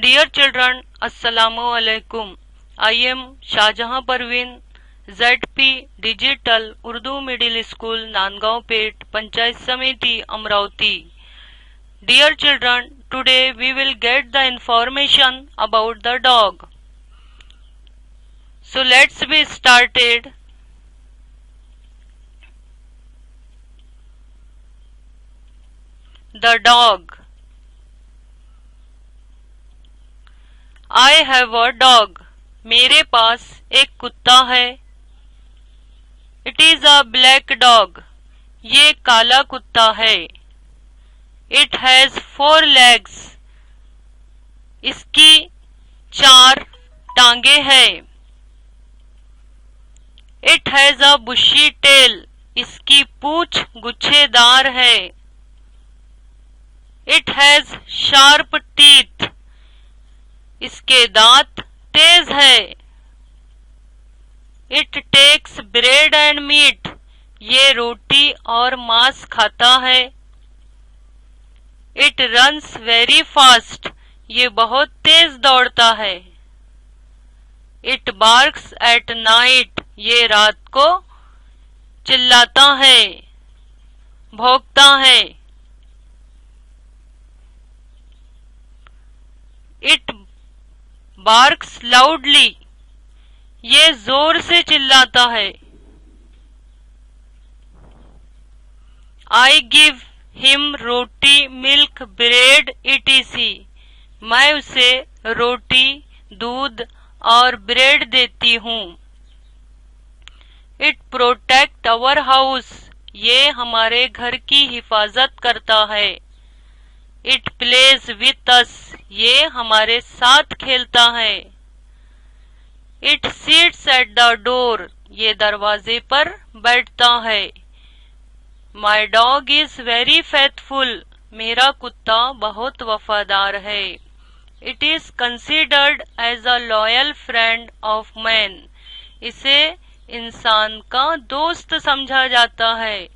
Dear children, Assalamu alaikum. I am Shahjahan Parveen, ZP Digital Urdu Middle School, Nangaon Pet, Panchayat Samiti, Amravati. Dear children, today we will get the information about the dog. So let's be started. The dog. I have a dog. मेरे पास एक कुत्ता है. It is a black dog. ये काला कुत्ता है. It has 4 legs. इसकी 4 टांगे हैं. It has a bushy tail. इसकी पूंछ गुच्छेदार है. It has sharp teeth. इसके दांत तेज है. It takes bread and meat. ये रोटी और मांस खाता है. It runs very fast. ये बहुत तेज दौड़ता है. It barks at night. ये रात को चिल्लाता है, भौंकता है. It barks loudly. ये जोर से चिल्लाता है. I give him roti, milk, bread etc. मैं उसे रोटी, दूध और ब्रेड देती हूँ. It protect our house. ये हमारे घर की हिफाजत करता है. It plays with us. ये हमारे साथ खेलता है. It sits at the door. ये दरवाजे पर बैठता है. My dog is very faithful. मेरा कुत्ता बहुत वफादार है. It is considered as a loyal friend of man. इसे इंसान का दोस्त समझा जाता है.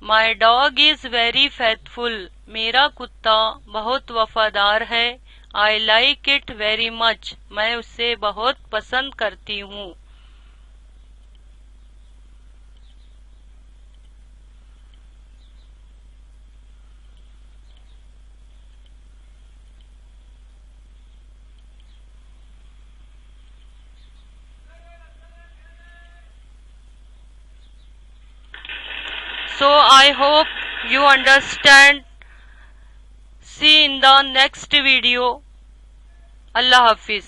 My dog is very faithful. मेरा कुत्ता बहुत वफादार है. I like it very much. मैं उसे बहुत पसंद करती हूँ. So I hope you understand. See in the next video. Allah Hafiz.